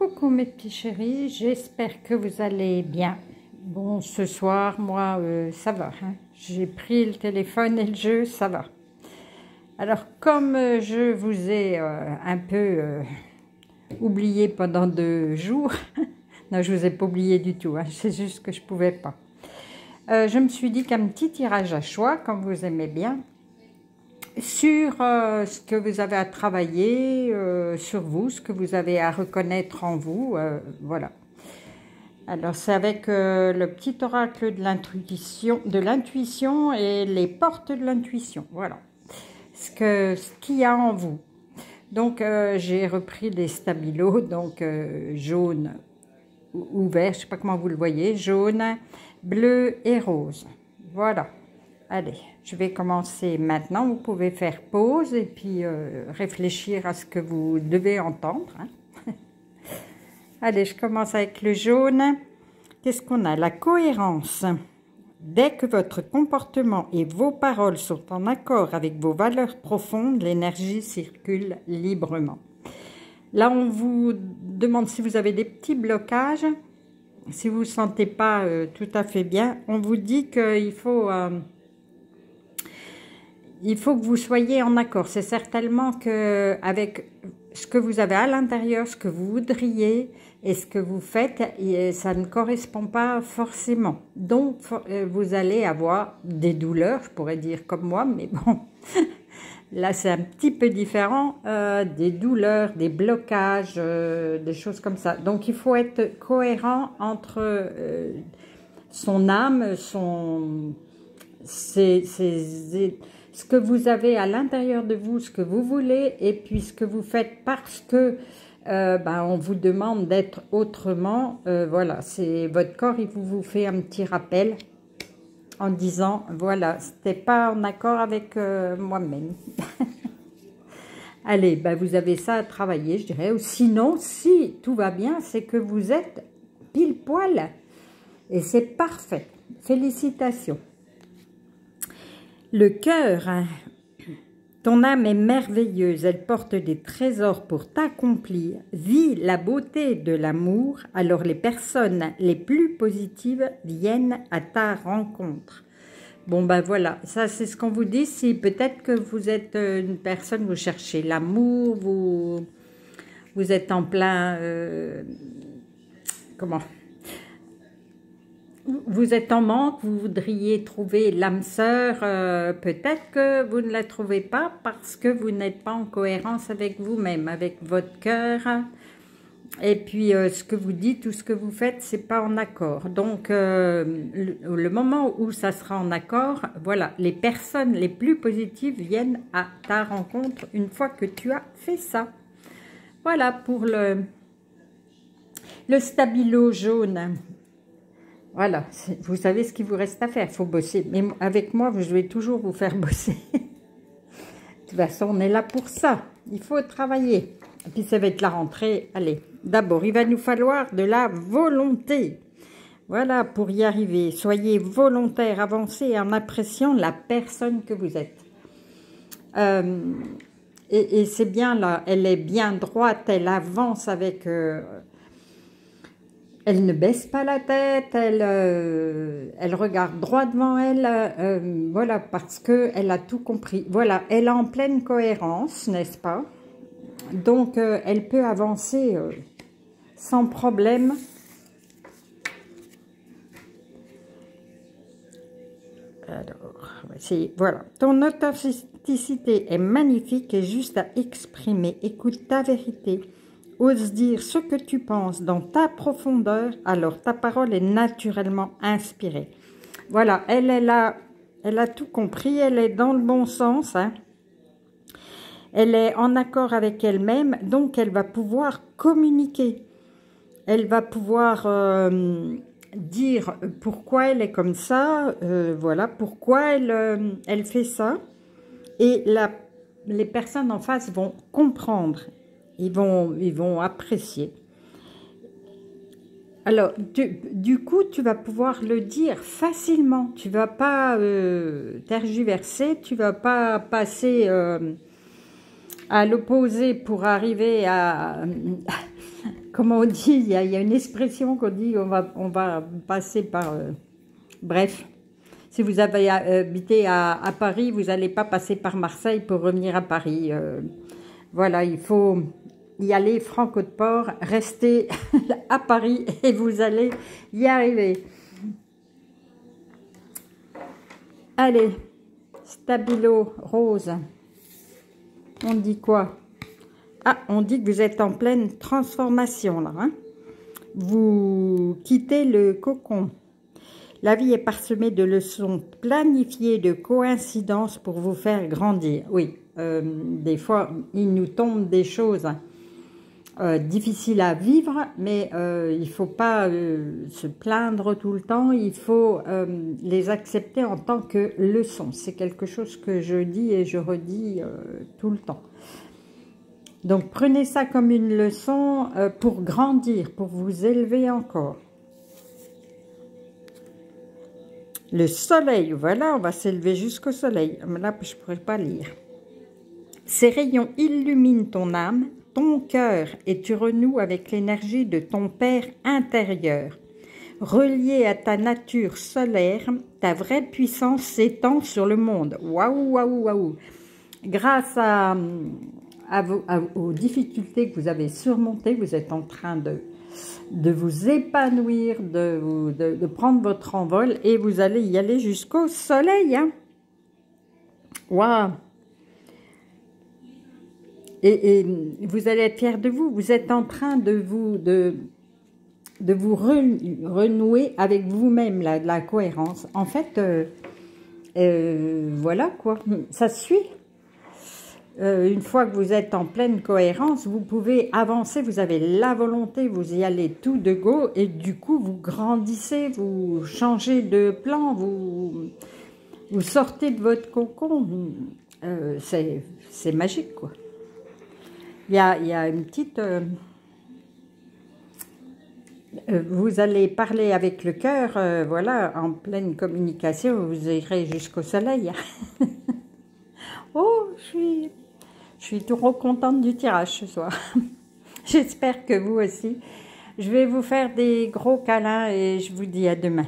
Coucou mes petits chéris, j'espère que vous allez bien. Bon, ce soir, moi, ça va, hein. J'ai pris le téléphone et le jeu, ça va. Alors, comme je vous ai un peu oublié pendant 2 jours, non, je vous ai pas oublié du tout, hein, c'est juste que je pouvais pas. Je me suis dit qu'un petit tirage à choix, comme vous aimez bien, sur ce que vous avez à travailler, sur vous, ce que vous avez à reconnaître en vous, voilà. Alors c'est avec le petit oracle de l'intuition et les portes de l'intuition, voilà. Ce qu'il y a en vous. Donc j'ai repris les stabilos, donc jaune ou vert, je ne sais pas comment vous le voyez, jaune, bleu et rose, voilà. Allez, je vais commencer maintenant. Vous pouvez faire pause et puis réfléchir à ce que vous devez entendre, hein. Allez, je commence avec le jaune. Qu'est-ce qu'on a? La cohérence. Dès que votre comportement et vos paroles sont en accord avec vos valeurs profondes, l'énergie circule librement. Là, on vous demande si vous avez des petits blocages, si vous ne vous sentez pas tout à fait bien. On vous dit qu'il faut que vous soyez en accord. C'est certainement qu'avec ce que vous avez à l'intérieur, ce que vous voudriez et ce que vous faites, ça ne correspond pas forcément. Donc, vous allez avoir des douleurs, je pourrais dire comme moi, mais bon, là c'est un petit peu différent, des douleurs, des blocages, des choses comme ça. Donc, il faut être cohérent entre son âme, ce que vous avez à l'intérieur de vous, ce que vous voulez, et puis ce que vous faites parce que on vous demande d'être autrement. Voilà, c'est votre corps, il vous fait un petit rappel en disant, voilà, c'était pas en accord avec moi-même. Allez, vous avez ça à travailler, je dirais. Ou sinon, si tout va bien, c'est que vous êtes pile poil, et c'est parfait. Félicitations. Le cœur, hein. Ton âme est merveilleuse, elle porte des trésors pour t'accomplir. Vis la beauté de l'amour, alors les personnes les plus positives viennent à ta rencontre. Bon, voilà, ça c'est ce qu'on vous dit. Si peut-être que vous êtes une personne, vous cherchez l'amour, vous êtes en plein... Vous êtes en manque, vous voudriez trouver l'âme sœur, peut-être que vous ne la trouvez pas parce que vous n'êtes pas en cohérence avec vous-même, avec votre cœur. Et puis, ce que vous dites ou ce que vous faites, c'est pas en accord. Donc, le moment où ça sera en accord, voilà, les personnes les plus positives viennent à ta rencontre une fois que tu as fait ça. Voilà pour le stabilo jaune. Voilà, vous savez ce qu'il vous reste à faire, il faut bosser. Mais avec moi, je vais toujours vous faire bosser. De toute façon, on est là pour ça. Il faut travailler. Et puis, ça va être la rentrée. Allez, d'abord, il va nous falloir de la volonté. Voilà, pour y arriver. Soyez volontaire, avancez en appréciant la personne que vous êtes. Et c'est bien là, elle est bien droite, elle avance avec... elle ne baisse pas la tête, elle regarde droit devant elle, voilà, parce qu'elle a tout compris. Voilà, elle est en pleine cohérence, n'est-ce pas? Donc, elle peut avancer sans problème. Alors, voilà. Ton authenticité est magnifique et juste à exprimer. Écoute ta vérité. Ose dire ce que tu penses dans ta profondeur, alors ta parole est naturellement inspirée. Voilà, elle a tout compris, elle est dans le bon sens, hein. Elle est en accord avec elle-même, donc elle va pouvoir communiquer. Elle va pouvoir dire pourquoi elle est comme ça, voilà, pourquoi elle fait ça. Et les personnes en face vont comprendre. Ils vont apprécier. Alors, du coup, tu vas pouvoir le dire facilement. Tu ne vas pas tergiverser, tu ne vas pas passer à l'opposé pour arriver à comment on dit, il y a une expression qu'on dit, on va passer par... bref, si vous avez habité à Paris, vous n'allez pas passer par Marseille pour revenir à Paris. Voilà, il faut y aller franco de port, rester à Paris et vous allez y arriver. Allez, Stabilo Rose, on dit quoi? Ah, on dit que vous êtes en pleine transformation là. Hein? Vous quittez le cocon. La vie est parsemée de leçons planifiées, de coïncidences pour vous faire grandir. Oui, des fois, il nous tombe des choses difficiles à vivre, mais il ne faut pas se plaindre tout le temps. Il faut les accepter en tant que leçons. C'est quelque chose que je dis et je redis tout le temps. Donc, prenez ça comme une leçon pour grandir, pour vous élever encore. Le soleil, voilà, on va s'élever jusqu'au soleil. Là, je ne pourrais pas lire. Ces rayons illuminent ton âme, ton cœur, et tu renoues avec l'énergie de ton Père intérieur. Relié à ta nature solaire, ta vraie puissance s'étend sur le monde. Waouh, waouh, waouh! Grâce aux difficultés que vous avez surmontées, vous êtes en train de vous épanouir, de prendre votre envol et vous allez y aller jusqu'au soleil. Hein. Waouh! Et vous allez être fiers de vous. Vous êtes en train de vous renouer avec vous-même, la cohérence. En fait, voilà quoi, ça suit. Une fois que vous êtes en pleine cohérence, vous pouvez avancer, vous avez la volonté, vous y allez tout de go et du coup vous grandissez, vous changez de plan, vous sortez de votre cocon. C'est magique quoi. Il y a une petite... vous allez parler avec le cœur, voilà, en pleine communication, vous irez jusqu'au soleil. Oh, je suis trop contente du tirage ce soir. J'espère que vous aussi. Je vais vous faire des gros câlins et je vous dis à demain.